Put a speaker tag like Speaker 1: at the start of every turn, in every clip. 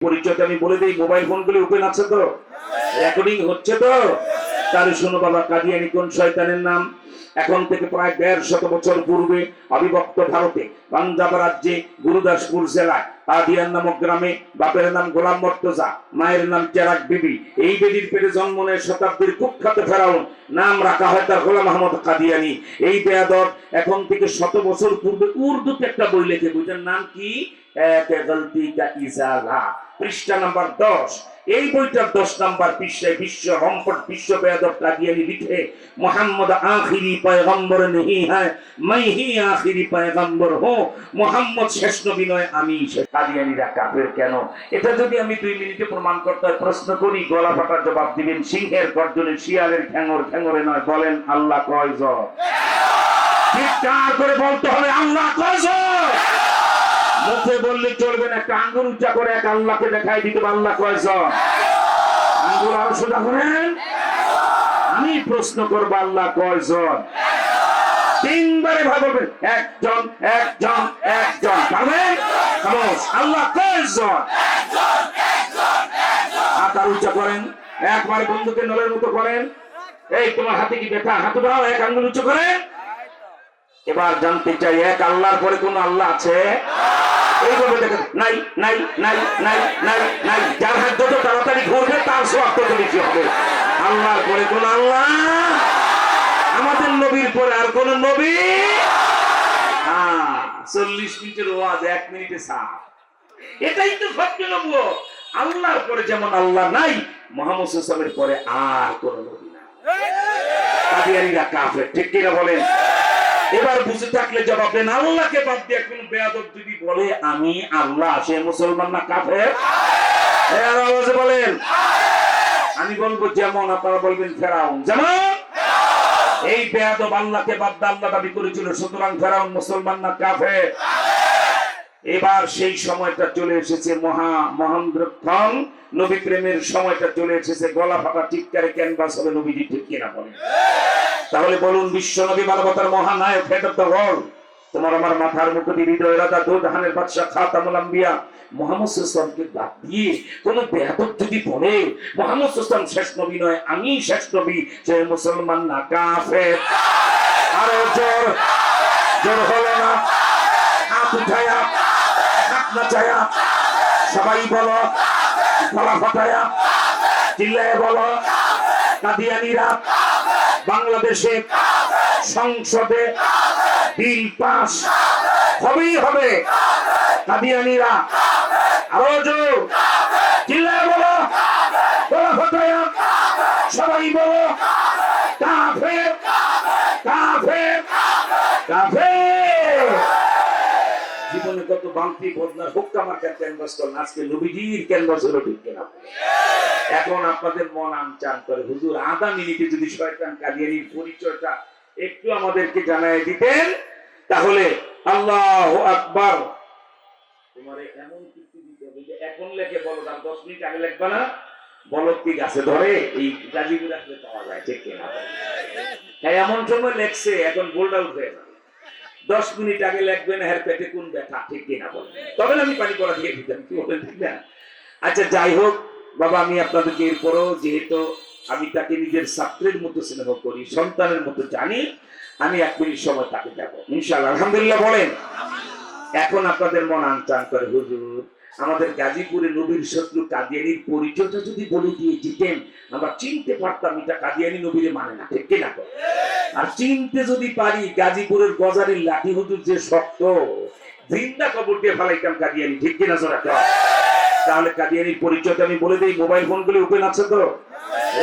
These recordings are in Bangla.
Speaker 1: পরিচয় আমি বলে দিই, মোবাইল ফোনগুলো ওপেন আছে তো, রেকর্ডিং হচ্ছে তো। তাহলে শোনো বাবা, কাদিয়ানি কোন শয়তানের নাম? এখন থেকে প্রায় ১৫০ বছর পূর্বে অবিভক্ত ভারতে পাঞ্জাব রাজ্যে গুরুদাসপুর জেলায় কাদিয়ান নামক গ্রামে বাপের নাম গোলাম মর্তজা, মায়ের নাম চেরাক বিবি, এই বেদির পেটে জন্ম নেয় শতাব্দীর কুখ্যাত ফেরাউন, নাম রাখা হয় তার গোলাম আহমদ কাদিয়ানি। এই বেয়াদব এখন থেকে ১০০ বছর পূর্বে উর্দুতে একটা বই লিখে, বুঝেন নাম কি? গলতি কা ইজালা, পৃষ্ঠা নাম্বার ১০। এই বইটার ১০ নাম্বার পৃষ্ঠায় বিশ্ব রম্পট বিশ্ব বেয়াদব কাদিয়ানি লিখে, মোহাম্মদ আখিরি পয়গম্বর नहीं है, मैं ही आखिरी पैगंबर हूं, মোহাম্মদ শেষ নবী নয়, আমি শেষ। কাদিয়ানিরা কাফের কেন? এটা যদি আমি 2 মিনিটে প্রমাণ করতে প্রশ্ন করি, গলা ফাটার জবাব দিবেন সিংহের গর্জনে, শিয়ালের ঠ্যাঙর ঠ্যাঙরে নয়। বলেন আল্লাহ কয়জন? চিৎকার করে বলতে হবে আল্লাহ কয়জন। মুখে বললে চলবে না, একটা আঙ্গুল উঁচা করে এক আল্লাহকে দেখাই দিতে হবে আল্লাহ কয়জন। আঙ্গুল আরো সোজা করেন। আমি প্রশ্ন করবো আল্লাহ কয়জন? 3 বারে ভাববেন, একজন একজন একজন। পারবেন? আল্লাহ কয়জন? হাত আর উঁচা করেন, একবার বন্ধুকে নলের মতো করেন। এই তোমার হাতে কি ব্যথা? হাত উঠাও, এক আঙ্গুল উঁচু করেন। এবার জানতে চাই, এক আল্লাহর পরে কোন আল্লাহ আছে? এইভাবে দেখেন, নাই নাই নাই নাই নাই নাই। যার হাত যত তাড়াতাড়ি ঘুরবে তার সওয়াব তত বেশি হবে। আল্লাহর পরে কোন আল্লাহ? আমাদের নবীর পরে আর কোন নবী? 40 মিনিটের ওয়াজ 1 মিনিটে সাফ। এটাই তো সত্য নবুয়ত। আল্লাহর পরে যেমন আল্লাহ নাই, মুহাম্মদ সাল্লাল্লাহু আলাইহি ওয়াসাল্লামের পরে আর কোন নবী নাই। কাদিয়ানীরা কাফের, ঠিক কিনা বলেন? এবার বুঝে থাকলে জবাব দেন। আল্লাহকে বাদ দিয়ে কোন বেয়াদব যদি বলে আমি আল্লাহ, সে মুসলমান না কাফের? এর আওয়াজে বলেন। আমি বলবো যেমন, আপনারা বলবেন ফেরাউন যেমন। এই বেয়াদব আল্লাহকে বাদ দিয়ে আল্লাহ দাবি করেছিল, সুতরাং ফেরাউন মুসলমান না কাফের? এবার সেই সময়টা চলে এসেছে, মহেন্দ্রক্ষণ নবী প্রেমের সময়টা চলে এসেছে। গলা ফাটা চিৎকারে ক্যানভাস হবে নবীজি, ঠিক কিনা বলেন? তাহলে বলুন, বিশ্ব নবী মানবতার মহানায়ক, হেড অফ দ্য ওয়ার্ল্ড, তোমার আমার মাথার মুকুটি, হৃদয় রাজা, দোজাহানের বাদশা, খাতামুল আম্বিয়া মুহাম্মদ সাল্লাল্লাহু আলাইহি ওয়াসাল্লামকে বাদ দিয়ে কোন বেয়াদব যদি বলে মুহাম্মদ সাল্লাল্লাহু আলাইহি ওয়াসাল্লাম শেষ নবী নয়, আমি শেষ নবী, সে মুসলমান না কাফের? আরো জোর জোর হলো না? হাত উঠায়া, হাত নাচায়া সবাই বলো, গলা ফাটায়া চিল্লায় বলো, কাদিয়ানীরা বাংলাদেশে সংসদে বিল পাস হবেই হবে। কাদিয়ানীরা আরো জোর চিল্লায় বলো, গলা ফাটায়া সবাই বলো, কাফের কাফের কাফের। জীবনে কত বান্তি বদনার হুক্কা মার্কার ক্যানভাস করেন, আজকে নবীজির ক্যানভাস হলো, ঠিক কিনা? এখন আপনাদের মন আমচান করে, হুজুর আধা মিনিটে যদি শয়তান কাদিয়ানীর পরিচয়টা একটু আমাদেরকে জানায় দিতেন, তাহলে আল্লাহু আকবার। তোমারে এমন কিছু দিতে হবে যে এখন লেখে বলো, আর 10 মিনিট আগে লিখবা না। বলো কি গাছে ধরে, এই গাজীপুর আসলে পাওয়া যায়, ঠিক কিনা? হ্যাঁ, এমন সময় লেখছে, এখন বোল্ড আউট হয়ে যাবে। 10 মিনিট আগে লিখবেন হের পেটে কোন ব্যথা, ঠিক কিনা বলেন? তবে আমি পানি করা দিয়ে দিতাম, কি বলেন, ঠিক না? আচ্ছা, যাই হোক বাবা, আমি আপনাদেরকে এরপরও, যেহেতু আমি তাকে নিজের ছাত্রের মতো স্নেহ করি, সন্তানের মতো জানি, আমি 1 মিনিট সময় তাকে দেব ইনশাআল্লাহ। আলহামদুলিল্লাহ বলেন। এখন আপনাদের মন আনচান করে, হুজুর আমাদের গাজীপুরে নবীর শত্রু কাদিয়ানীর পরিচয়টা যদি বলে দিয়ে দিতেন, আমরা চিনতে পারতাম এটা কাদিয়ানী নবীরে মানে না, ঠিক কিনা? আর চিনতে যদি পারি, গাজীপুরের গজারির লাঠি হুজুর যে শক্ত, জিন্দা কবর দিয়ে ফেলাইতাম কাদিয়ানী, ঠিক কিনা? তাহলে কাদিয়ানীর পরিচয়টা আমি বলে দিই, মোবাইল ফোনগুলো ওপেন আছে তো,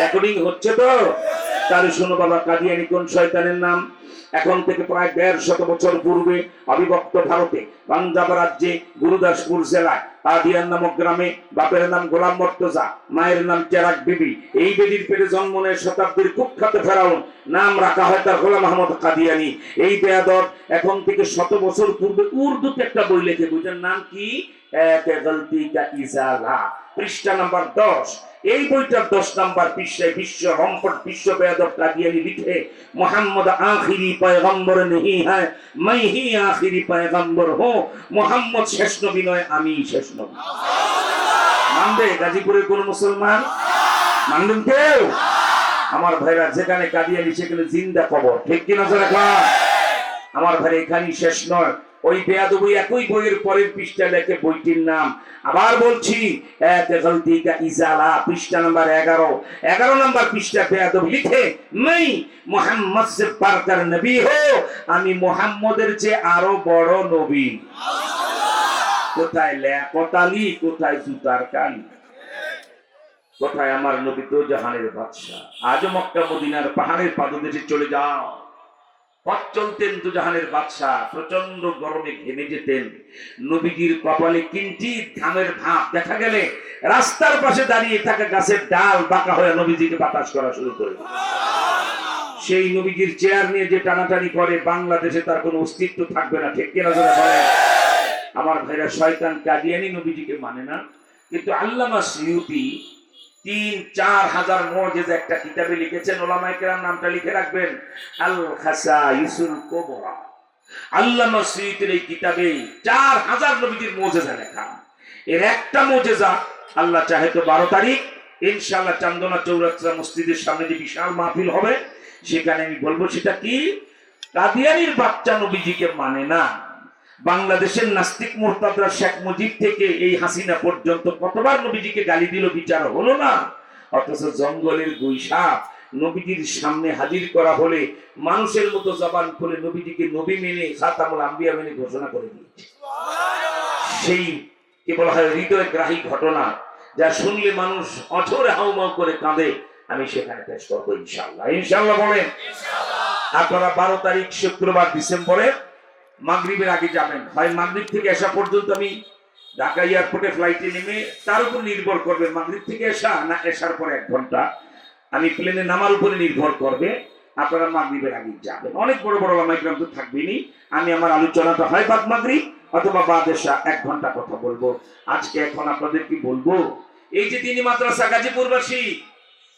Speaker 1: রেকর্ডিং হচ্ছে তো। তাহলে শোনো বাবা, কাদিয়ানি কোন শয়তানের নাম? এখন থেকে প্রায় ১৫০ বছর পূর্বে অবিভক্ত ভারতে পাঞ্জাব রাজ্যে গুরুদাসপুর জেলায় কাদিয়ান নামক গ্রামে বাপের নাম গোলাম মর্তজা, মায়ের নাম চেরাক বিবি, এই বেদির পেটে জন্ম নেয় শতাব্দীর কুখ্যাত ফেরাউন, নাম রাখা হয় তার গোলাম আহমদ কাদিয়ানি। এই বেয়াদব এখন থেকে ১০০ বছর পূর্বে উর্দুতে একটা বই লিখে, বুঝেন নাম কি? গলতি কা ইজালা, পৃষ্ঠা নাম্বার ১০। এই বইটার ১০ নাম্বার পৃষ্ঠায় বিশ্ব রম্পট বিশ্ব বেয়াদব কাদিয়ানি লিখে, মোহাম্মদ আখিরি পয়গম্বর नहीं है, मैं ही आखिरी पैगंबर हूं, মোহাম্মদ শেষ নবী নয়, আমি শেষ নবী। মানবে গাজীপুরের কোন মুসলমান? মানবেন কেউ? আমার ভাইরা, যেখানে কাদিয়ানি সেখানে জিন্দা কবর, ঠিক কিনা জোরে কন? আমার ভাই এখানেই শেষ নয়, ওই বেয়াদবি একই বইয়ের পরের পৃষ্ঠা লেখে, বইটির নাম আবার বলছি, এক গলতি কা ইজালা, পৃষ্ঠা নাম্বার 11 নাম্বার পৃষ্ঠা বেয়াদবি লিখে, নেই মোহাম্মদ সে বারকার নবী হো, আমি মোহাম্মদের চেয়ে আরো বড় নবী। কোথায় লেকতালি, কোথায় জুতার কালি, কোথায় আমার নবী তো জাহানের বাদশা? আজও মক্কা মদিনার পাহাড়ের পাদদেশে চলে যাও, পথ চলতেন দুজাহানের বাদশাহ, প্রচন্ড গরমে ঘেমে যেতেন, নবীজির কপালে কিঞ্চিত ঘামের ভাব দেখা গেলে রাস্তার পাশে দাঁড়িয়ে থাকা গাছের ডাল বাঁকা হয়ে নবীজিকে বাতাস করা শুরু করে। সেই নবীজির চেয়ার নিয়ে যে টানাটানি করে, বাংলাদেশে তার কোনো অস্তিত্ব থাকবে না, ঠিক কিনা জোরে বলেন? আমার ভাইরা, শয়তান কাদিয়ানি নবীজিকে মানে না, কিন্তু আল্লামা সিউতি ৩-৪ হাজার মুজিজা একটা কিতাবে লিখেছেন, ওলামায়ে কেরাম নামটা লিখে রাখবেন, আল খাসাইসুল কুবরা। আল্লামা সিউতির এই কিতাবে ৪,০০০ নবীজির মুজিজা লেখা। এর একটা মুজিজা, আল্লাহ চাহে তো 12 তারিখ ইনশাআল্লাহ চান্দনা চৌরাস্তা মসজিদের সামনে যে বিশাল মাহফিল হবে, সেখানে আমি বলবো। সেটা কি? কাদিয়ানির বাচ্চা নবীজিকে মানে না। বাংলাদেশের নাস্তিক মুরতাদরা শেখ মুজিব থেকে এই হাসিনা পর্যন্ত কতবার নবীজিকে গালি দিল, বিচার হলো না। অথচ জঙ্গলের গুইসাপ নবীজির সামনে হাজির করা হলে মানুষের মতো জবান খুলে নবীজিকে নবী মেনে, খাতামুল আম্বিয়া মেনে ঘোষণা করে দিয়েছে। সেই কি বলা হয় হৃদয়গ্রাহী ঘটনা, যা শুনলে মানুষ অঝরে হাউমাউ করে কাঁদে, আমি সেখানে পেশ করবো ইনশাআল্লাহ। ইনশাআল্লাহ বলেন। আপনারা 12 তারিখ শুক্রবার ডিসেম্বরের মাগরিবের আগে যাবেন, হয় মাগরিব থেকে এসা পর্যন্ত আমি ঢাকা এয়ারপোর্টে ফ্লাইটে নেমে, তার উপর নির্ভর করবে মাগরিব থেকে এসা না এসার পর 1 ঘন্টা আমি প্লেনে নামার উপরে নির্ভর করবে। আপনারা মাগরিবের আগে যাবেন। অনেক বড় বড় ওলামায়ে তো থাকবেনই। আমি আমার আলোচনাটা হয় বাদ মাগরিব অথবা বাদ এসা 1 ঘন্টা কথা বলবো। আজকে এখন আপনাদের কি বলবো, এই যে তিনি মাদ্রাসা গাজীপুরবাসী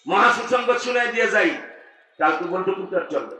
Speaker 1: মহা সুসংবাদ শুনাই দিয়ে যাই, কালকে বলতো কুতার চলবে।